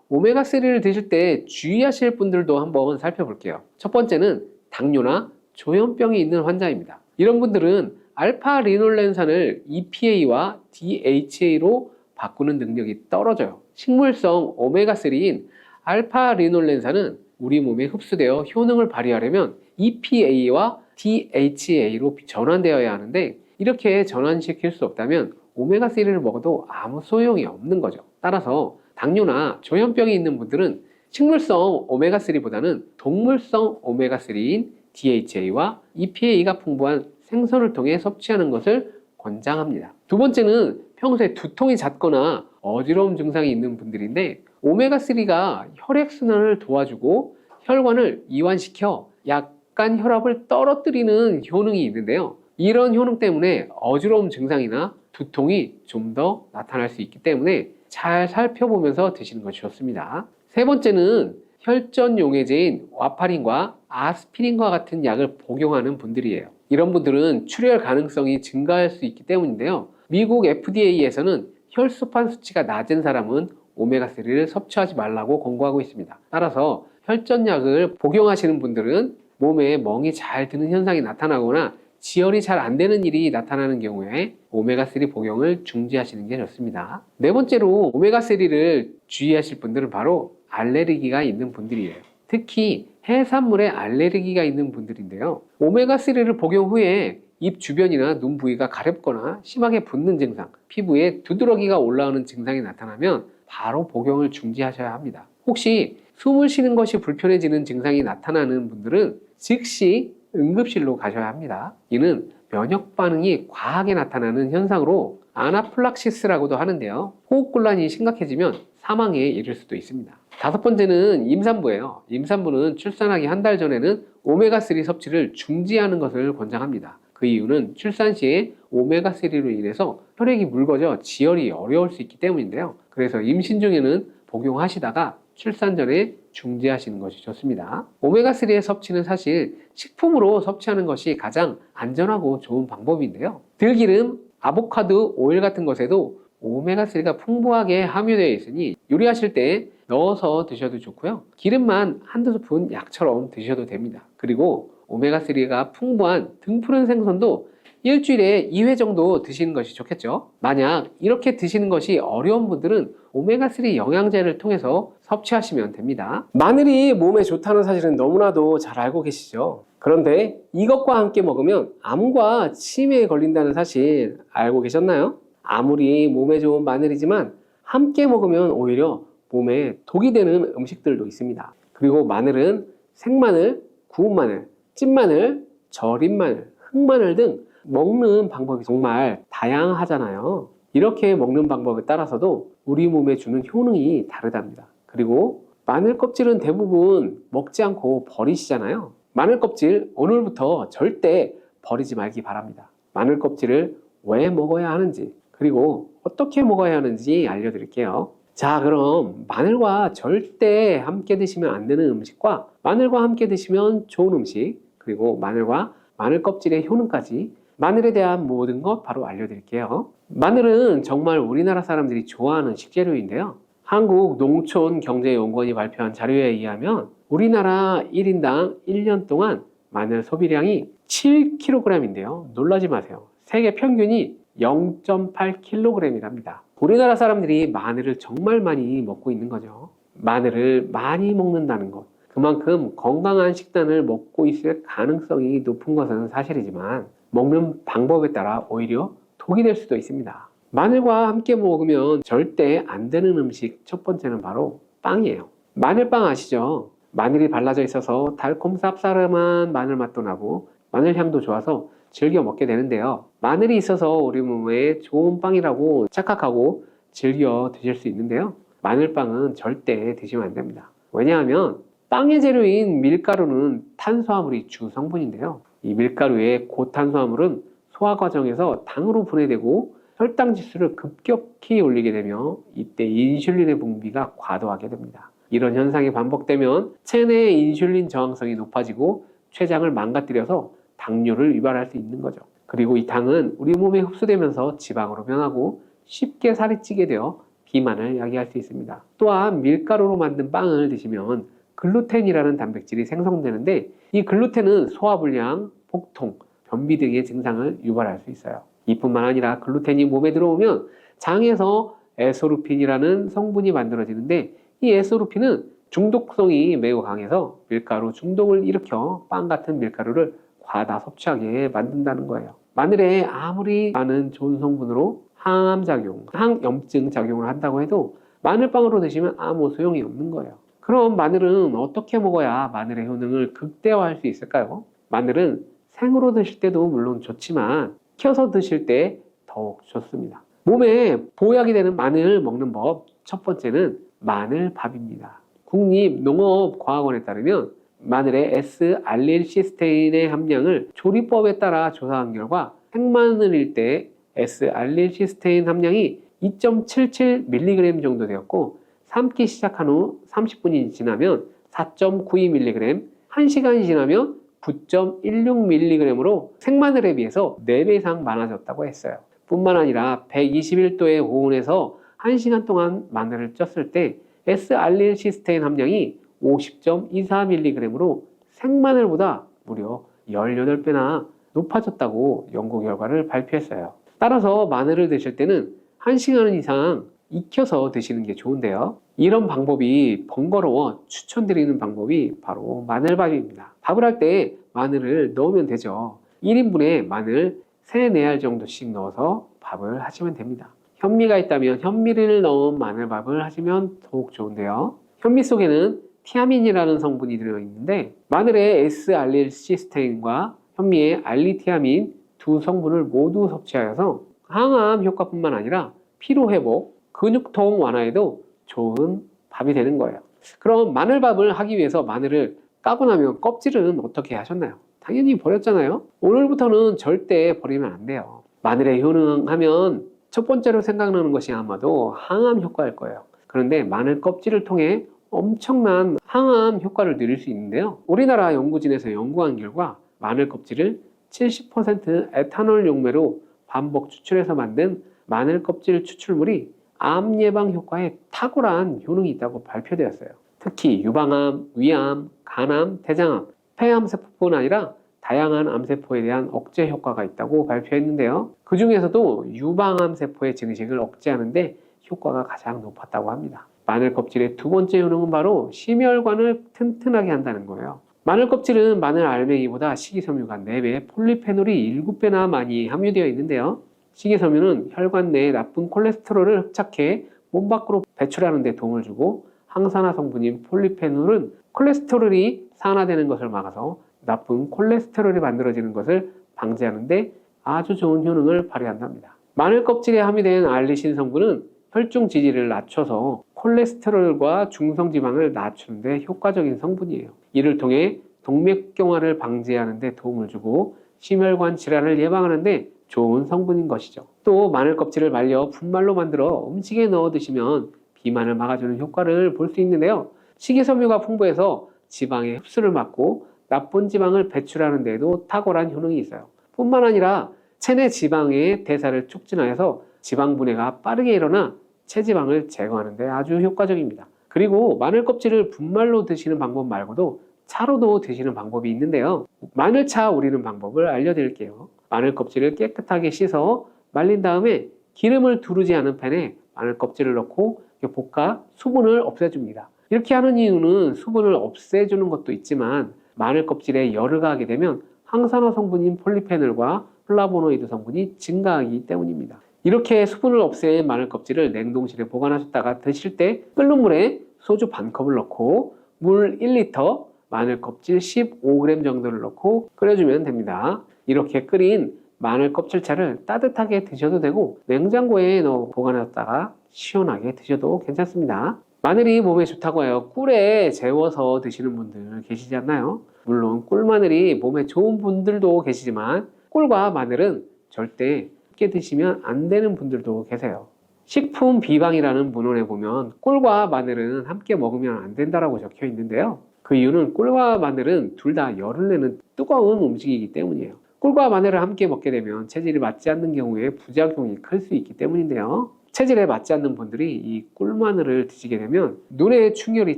Speaker 1: 오메가3를 드실 때 주의하실 분들도 한번 살펴볼게요. 첫 번째는 당뇨나 조현병이 있는 환자입니다. 이런 분들은 알파 리놀렌산을 EPA와 DHA로 바꾸는 능력이 떨어져요. 식물성 오메가3인 알파 리놀렌산은 우리 몸에 흡수되어 효능을 발휘하려면 EPA와 DHA로 전환되어야 하는데 이렇게 전환시킬 수 없다면 오메가3를 먹어도 아무 소용이 없는 거죠. 따라서 당뇨나 조현병이 있는 분들은 식물성 오메가3보다는 동물성 오메가3인 DHA와 EPA가 풍부한 생선을 통해 섭취하는 것을 권장합니다. 두 번째는 평소에 두통이 잦거나 어지러움 증상이 있는 분들인데 오메가3가 혈액순환을 도와주고 혈관을 이완시켜 약간 혈압을 떨어뜨리는 효능이 있는데요. 이런 효능 때문에 어지러움 증상이나 두통이 좀 더 나타날 수 있기 때문에 잘 살펴보면서 드시는 것이 좋습니다. 세 번째는 혈전 용해제인 와파린과 아스피린과 같은 약을 복용하는 분들이에요. 이런 분들은 출혈 가능성이 증가할 수 있기 때문인데요. 미국 FDA에서는 혈소판 수치가 낮은 사람은 오메가3를 섭취하지 말라고 권고하고 있습니다. 따라서 혈전약을 복용하시는 분들은 몸에 멍이 잘 드는 현상이 나타나거나 지혈이 잘 안 되는 일이 나타나는 경우에 오메가3 복용을 중지하시는 게 좋습니다. 네 번째로 오메가3를 주의하실 분들은 바로 알레르기가 있는 분들이에요. 특히 해산물에 알레르기가 있는 분들인데요. 오메가3를 복용 후에 입 주변이나 눈 부위가 가렵거나 심하게 붓는 증상, 피부에 두드러기가 올라오는 증상이 나타나면 바로 복용을 중지하셔야 합니다. 혹시 숨을 쉬는 것이 불편해지는 증상이 나타나는 분들은 즉시 응급실로 가셔야 합니다. 이는 면역 반응이 과하게 나타나는 현상으로 아나플락시스라고도 하는데요. 호흡곤란이 심각해지면 사망에 이를 수도 있습니다. 다섯 번째는 임산부예요. 임산부는 출산하기 한 달 전에는 오메가3 섭취를 중지하는 것을 권장합니다. 그 이유는 출산 시에 오메가3로 인해서 혈액이 묽어져 지혈이 어려울 수 있기 때문인데요. 그래서 임신 중에는 복용하시다가 출산 전에 중지하시는 것이 좋습니다. 오메가3의 섭취는 사실 식품으로 섭취하는 것이 가장 안전하고 좋은 방법인데요. 들기름, 아보카도 오일 같은 것에도 오메가3가 풍부하게 함유되어 있으니 요리하실 때 넣어서 드셔도 좋고요. 기름만 한두 스푼 약처럼 드셔도 됩니다. 그리고 오메가3가 풍부한 등푸른 생선도 일주일에 2회 정도 드시는 것이 좋겠죠. 만약 이렇게 드시는 것이 어려운 분들은 오메가3 영양제를 통해서 섭취하시면 됩니다. 마늘이 몸에 좋다는 사실은 너무나도 잘 알고 계시죠. 그런데 이것과 함께 먹으면 암과 치매에 걸린다는 사실 알고 계셨나요? 아무리 몸에 좋은 마늘이지만 함께 먹으면 오히려 몸에 독이 되는 음식들도 있습니다. 그리고 마늘은 생마늘, 구운 마늘, 찐마늘, 절인 마늘, 흑마늘 등 먹는 방법이 정말 다양하잖아요. 이렇게 먹는 방법에 따라서도 우리 몸에 주는 효능이 다르답니다. 그리고 마늘 껍질은 대부분 먹지 않고 버리시잖아요. 마늘 껍질 오늘부터 절대 버리지 말기 바랍니다. 마늘 껍질을 왜 먹어야 하는지, 그리고 어떻게 먹어야 하는지 알려드릴게요. 자, 그럼 마늘과 절대 함께 드시면 안 되는 음식과 마늘과 함께 드시면 좋은 음식, 그리고 마늘과 마늘 껍질의 효능까지, 마늘에 대한 모든 것 바로 알려드릴게요. 마늘은 정말 우리나라 사람들이 좋아하는 식재료인데요. 한국농촌경제연구원이 발표한 자료에 의하면 우리나라 1인당 1년 동안 마늘 소비량이 7kg인데요. 놀라지 마세요. 세계 평균이 0.8kg이랍니다. 우리나라 사람들이 마늘을 정말 많이 먹고 있는 거죠. 마늘을 많이 먹는다는 것, 그만큼 건강한 식단을 먹고 있을 가능성이 높은 것은 사실이지만 먹는 방법에 따라 오히려 독이 될 수도 있습니다. 마늘과 함께 먹으면 절대 안 되는 음식 첫 번째는 바로 빵이에요. 마늘빵 아시죠? 마늘이 발라져 있어서 달콤 쌉싸름한 마늘 맛도 나고 마늘 향도 좋아서 즐겨 먹게 되는데요. 마늘이 있어서 우리 몸에 좋은 빵이라고 착각하고 즐겨 드실 수 있는데요. 마늘빵은 절대 드시면 안 됩니다. 왜냐하면 빵의 재료인 밀가루는 탄수화물이 주 성분인데요. 이 밀가루의 고탄수화물은 소화 과정에서 당으로 분해되고 혈당 지수를 급격히 올리게 되며 이때 인슐린의 분비가 과도하게 됩니다. 이런 현상이 반복되면 체내 인슐린 저항성이 높아지고 췌장을 망가뜨려서 당뇨를 유발할 수 있는 거죠. 그리고 이 당은 우리 몸에 흡수되면서 지방으로 변하고 쉽게 살이 찌게 되어 비만을 야기할 수 있습니다. 또한 밀가루로 만든 빵을 드시면 글루텐이라는 단백질이 생성되는데 이 글루텐은 소화불량, 복통, 변비 등의 증상을 유발할 수 있어요. 이뿐만 아니라 글루텐이 몸에 들어오면 장에서 에소루핀이라는 성분이 만들어지는데 이 에소루핀은 중독성이 매우 강해서 밀가루 중독을 일으켜 빵 같은 밀가루를 과다 섭취하게 만든다는 거예요. 마늘에 아무리 많은 좋은 성분으로 항암작용, 항염증 작용을 한다고 해도 마늘빵으로 드시면 아무 소용이 없는 거예요. 그럼 마늘은 어떻게 먹어야 마늘의 효능을 극대화할 수 있을까요? 마늘은 생으로 드실 때도 물론 좋지만 켜서 드실 때 더욱 좋습니다. 몸에 보약이 되는 마늘 먹는 법, 첫 번째는 마늘밥입니다. 국립농업과학원에 따르면 마늘의 S알릴시스테인의 함량을 조리법에 따라 조사한 결과 생마늘일 때 S알릴시스테인 함량이 2.77mg 정도 되었고 삶기 시작한 후 30분이 지나면 4.92mg, 1시간이 지나면 9.16mg으로 생마늘에 비해서 4배 이상 많아졌다고 했어요. 뿐만 아니라 121도의 고온에서 1시간 동안 마늘을 쪘을 때 S알릴시스테인 함량이 50.24mg으로 생마늘보다 무려 18배나 높아졌다고 연구 결과를 발표했어요. 따라서 마늘을 드실 때는 1시간 이상 익혀서 드시는 게 좋은데요. 이런 방법이 번거로워 추천드리는 방법이 바로 마늘밥입니다. 밥을 할 때 마늘을 넣으면 되죠. 1인분에 마늘 3, 4알 정도씩 넣어서 밥을 하시면 됩니다. 현미가 있다면 현미를 넣은 마늘밥을 하시면 더욱 좋은데요. 현미 속에는 티아민이라는 성분이 들어있는데 마늘의 S알릴시스테인과 현미의 알리티아민 두 성분을 모두 섭취하여서 항암 효과뿐만 아니라 피로회복, 근육통 완화에도 좋은 밥이 되는 거예요. 그럼 마늘밥을 하기 위해서 마늘을 까고 나면 껍질은 어떻게 하셨나요? 당연히 버렸잖아요. 오늘부터는 절대 버리면 안 돼요. 마늘의 효능하면 첫 번째로 생각나는 것이 아마도 항암 효과일 거예요. 그런데 마늘 껍질을 통해 엄청난 항암 효과를 누릴 수 있는데요. 우리나라 연구진에서 연구한 결과 마늘 껍질을 70% 에탄올 용매로 반복 추출해서 만든 마늘 껍질 추출물이 암 예방 효과에 탁월한 효능이 있다고 발표되었어요. 특히 유방암, 위암, 간암, 대장암, 폐암세포뿐 아니라 다양한 암세포에 대한 억제 효과가 있다고 발표했는데요. 그 중에서도 유방암 세포의 증식을 억제하는데 효과가 가장 높았다고 합니다. 마늘 껍질의 두 번째 효능은 바로 심혈관을 튼튼하게 한다는 거예요. 마늘 껍질은 마늘 알맹이보다 식이섬유가 4배, 폴리페놀이 7배나 많이 함유되어 있는데요. 식이섬유는 혈관 내에 나쁜 콜레스테롤을 흡착해 몸 밖으로 배출하는 데 도움을 주고, 항산화 성분인 폴리페놀은 콜레스테롤이 산화되는 것을 막아서 나쁜 콜레스테롤이 만들어지는 것을 방지하는 데 아주 좋은 효능을 발휘한답니다. 마늘 껍질에 함유된 알리신 성분은 혈중 지지를 낮춰서 콜레스테롤과 중성지방을 낮추는 데 효과적인 성분이에요. 이를 통해 동맥경화를 방지하는 데 도움을 주고 심혈관 질환을 예방하는 데 좋은 성분인 것이죠. 또 마늘 껍질을 말려 분말로 만들어 음식에 넣어 드시면 비만을 막아주는 효과를 볼 수 있는데요. 식이섬유가 풍부해서 지방의 흡수를 막고 나쁜 지방을 배출하는 데에도 탁월한 효능이 있어요. 뿐만 아니라 체내 지방의 대사를 촉진하여서 지방 분해가 빠르게 일어나 체지방을 제거하는 데 아주 효과적입니다. 그리고 마늘 껍질을 분말로 드시는 방법 말고도 차로도 드시는 방법이 있는데요. 마늘차 우리는 방법을 알려드릴게요. 마늘 껍질을 깨끗하게 씻어 말린 다음에 기름을 두르지 않은 팬에 마늘 껍질을 넣고 볶아 수분을 없애줍니다. 이렇게 하는 이유는 수분을 없애주는 것도 있지만 마늘 껍질에 열을 가하게 되면 항산화 성분인 폴리페놀과 플라보노이드 성분이 증가하기 때문입니다. 이렇게 수분을 없앤 마늘 껍질을 냉동실에 보관하셨다가 드실 때 끓는 물에 소주 반컵을 넣고 물 1리터, 마늘 껍질 15g 정도를 넣고 끓여주면 됩니다. 이렇게 끓인 마늘 껍질차를 따뜻하게 드셔도 되고 냉장고에 넣어 보관했다가 시원하게 드셔도 괜찮습니다. 마늘이 몸에 좋다고 해요. 꿀에 재워서 드시는 분들 계시지 않나요? 물론 꿀마늘이 몸에 좋은 분들도 계시지만 꿀과 마늘은 절대 함께 드시면 안 되는 분들도 계세요. 식품 비방이라는 문헌에 보면 꿀과 마늘은 함께 먹으면 안 된다라고 적혀 있는데요. 그 이유는 꿀과 마늘은 둘 다 열을 내는 뜨거운 음식이기 때문이에요. 꿀과 마늘을 함께 먹게 되면 체질이 맞지 않는 경우에 부작용이 클 수 있기 때문인데요. 체질에 맞지 않는 분들이 이 꿀마늘을 드시게 되면 눈의 충혈이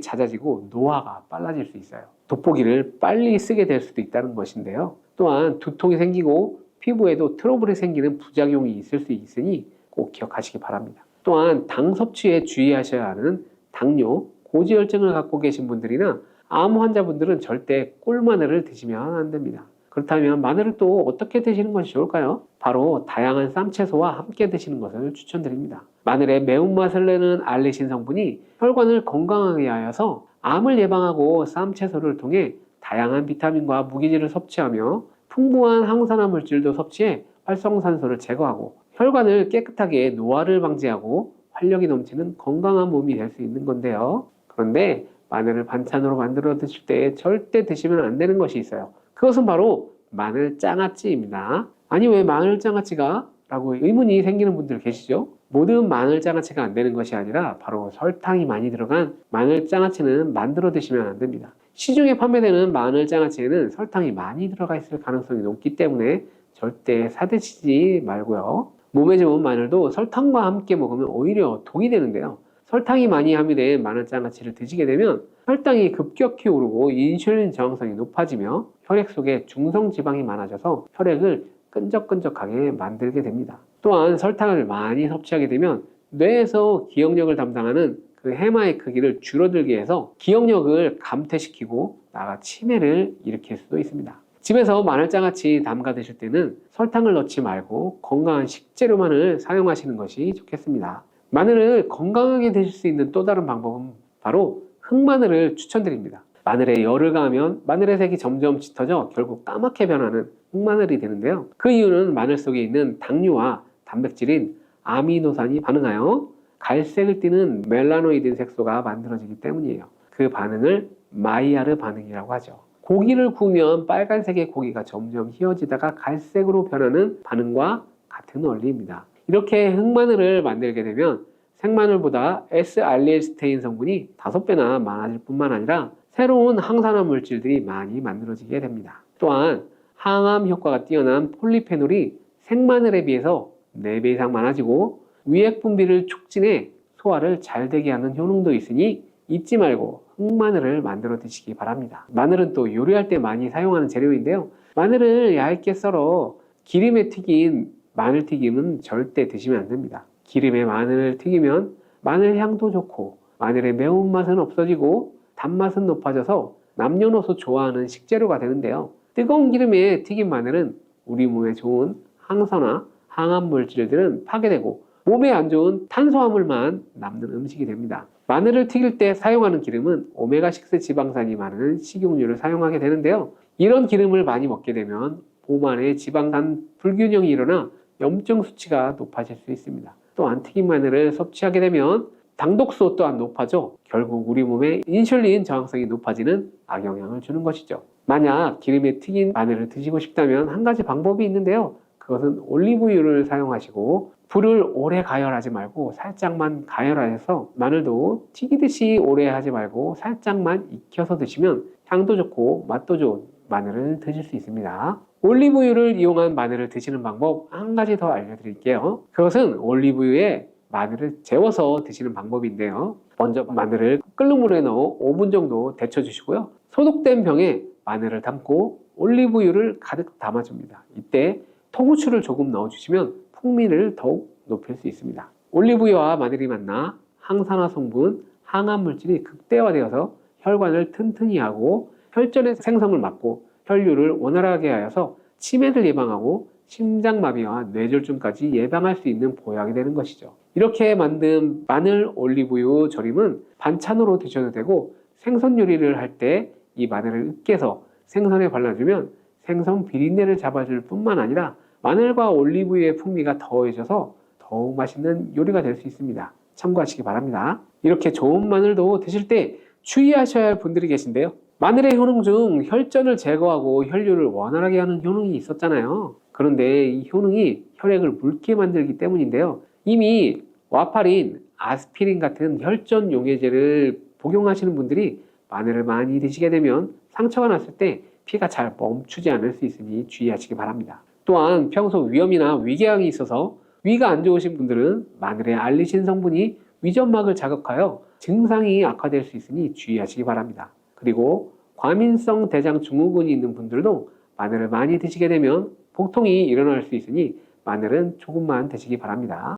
Speaker 1: 잦아지고 노화가 빨라질 수 있어요. 돋보기를 빨리 쓰게 될 수도 있다는 것인데요. 또한 두통이 생기고 피부에도 트러블이 생기는 부작용이 있을 수 있으니 꼭 기억하시기 바랍니다. 또한 당 섭취에 주의하셔야 하는 당뇨, 고지혈증을 갖고 계신 분들이나 암 환자분들은 절대 꿀마늘을 드시면 안 됩니다. 그렇다면 마늘을 또 어떻게 드시는 것이 좋을까요? 바로 다양한 쌈채소와 함께 드시는 것을 추천드립니다. 마늘의 매운맛을 내는 알리신 성분이 혈관을 건강하게 하여서 암을 예방하고 쌈채소를 통해 다양한 비타민과 무기질을 섭취하며 풍부한 항산화 물질도 섭취해 활성산소를 제거하고 혈관을 깨끗하게 노화를 방지하고 활력이 넘치는 건강한 몸이 될 수 있는 건데요. 그런데 마늘을 반찬으로 만들어 드실 때 절대 드시면 안 되는 것이 있어요. 그것은 바로 마늘장아찌입니다. 아니 왜 마늘장아찌가? 라고 의문이 생기는 분들 계시죠? 모든 마늘장아찌가 안 되는 것이 아니라 바로 설탕이 많이 들어간 마늘장아찌는 만들어 드시면 안 됩니다. 시중에 판매되는 마늘장아찌에는 설탕이 많이 들어가 있을 가능성이 높기 때문에 절대 사드시지 말고요. 몸에 좋은 마늘도 설탕과 함께 먹으면 오히려 독이 되는데요. 설탕이 많이 함유된 마늘장아찌를 드시게 되면 혈당이 급격히 오르고 인슐린 저항성이 높아지며 혈액 속에 중성지방이 많아져서 혈액을 끈적끈적하게 만들게 됩니다. 또한 설탕을 많이 섭취하게 되면 뇌에서 기억력을 담당하는 그 해마의 크기를 줄어들게 해서 기억력을 감퇴시키고 나아가 치매를 일으킬 수도 있습니다. 집에서 마늘장아찌 담가 드실 때는 설탕을 넣지 말고 건강한 식재료만을 사용하시는 것이 좋겠습니다. 마늘을 건강하게 드실 수 있는 또 다른 방법은 바로 흑마늘을 추천드립니다. 마늘에 열을 가하면 마늘의 색이 점점 짙어져 결국 까맣게 변하는 흑마늘이 되는데요. 그 이유는 마늘 속에 있는 당류와 단백질인 아미노산이 반응하여 갈색을 띠는 멜라노이드 색소가 만들어지기 때문이에요. 그 반응을 마이야르 반응이라고 하죠. 고기를 구우면 빨간색의 고기가 점점 휘어지다가 갈색으로 변하는 반응과 같은 원리입니다. 이렇게 흑마늘을 만들게 되면 생마늘보다 S알릴스테인 성분이 5배나 많아질 뿐만 아니라 새로운 항산화 물질들이 많이 만들어지게 됩니다. 또한 항암 효과가 뛰어난 폴리페놀이 생마늘에 비해서 4배 이상 많아지고 위액 분비를 촉진해 소화를 잘 되게 하는 효능도 있으니 잊지 말고 흑마늘을 만들어 드시기 바랍니다. 마늘은 또 요리할 때 많이 사용하는 재료인데요. 마늘을 얇게 썰어 기름에 튀긴 마늘튀김은 절대 드시면 안 됩니다. 기름에 마늘을 튀기면 마늘 향도 좋고 마늘의 매운맛은 없어지고 단맛은 높아져서 남녀노소 좋아하는 식재료가 되는데요. 뜨거운 기름에 튀긴 마늘은 우리 몸에 좋은 항산화, 항암 물질들은 파괴되고 몸에 안 좋은 탄수화물만 남는 음식이 됩니다. 마늘을 튀길 때 사용하는 기름은 오메가6 지방산이 많은 식용유를 사용하게 되는데요. 이런 기름을 많이 먹게 되면 몸 안에 지방산 불균형이 일어나 염증 수치가 높아질 수 있습니다. 또한 튀긴 마늘을 섭취하게 되면 당독소 또한 높아져 결국 우리 몸에 인슐린 저항성이 높아지는 악영향을 주는 것이죠. 만약 기름에 튀긴 마늘을 드시고 싶다면 한 가지 방법이 있는데요. 그것은 올리브유를 사용하시고 불을 오래 가열하지 말고 살짝만 가열하여서 마늘도 튀기듯이 오래 하지 말고 살짝만 익혀서 드시면 향도 좋고 맛도 좋은 마늘을 드실 수 있습니다. 올리브유를 이용한 마늘을 드시는 방법 한 가지 더 알려드릴게요. 그것은 올리브유에 마늘을 재워서 드시는 방법인데요. 먼저 마늘을 끓는 물에 넣어 5분 정도 데쳐주시고요. 소독된 병에 마늘을 담고 올리브유를 가득 담아줍니다. 이때 통후추를 조금 넣어주시면 풍미를 더욱 높일 수 있습니다. 올리브유와 마늘이 만나 항산화 성분, 항암 물질이 극대화되어서 혈관을 튼튼히 하고 혈전의 생성을 막고 혈류를 원활하게 하여서 치매를 예방하고 심장마비와 뇌졸중까지 예방할 수 있는 보약이 되는 것이죠. 이렇게 만든 마늘 올리브유 절임은 반찬으로 드셔도 되고 생선 요리를 할 때 이 마늘을 으깨서 생선에 발라주면 생선 비린내를 잡아줄 뿐만 아니라 마늘과 올리브유의 풍미가 더해져서 더욱 맛있는 요리가 될 수 있습니다. 참고하시기 바랍니다. 이렇게 좋은 마늘도 드실 때 주의하셔야 할 분들이 계신데요. 마늘의 효능 중 혈전을 제거하고 혈류를 원활하게 하는 효능이 있었잖아요. 그런데 이 효능이 혈액을 묽게 만들기 때문인데요. 이미 와파린, 아스피린 같은 혈전 용해제를 복용하시는 분들이 마늘을 많이 드시게 되면 상처가 났을 때 피가 잘 멈추지 않을 수 있으니 주의하시기 바랍니다. 또한 평소 위염이나 위궤양이 있어서 위가 안 좋으신 분들은 마늘의 알리신 성분이 위점막을 자극하여 증상이 악화될 수 있으니 주의하시기 바랍니다. 그리고 과민성 대장 증후군이 있는 분들도 마늘을 많이 드시게 되면 복통이 일어날 수 있으니 마늘은 조금만 드시기 바랍니다.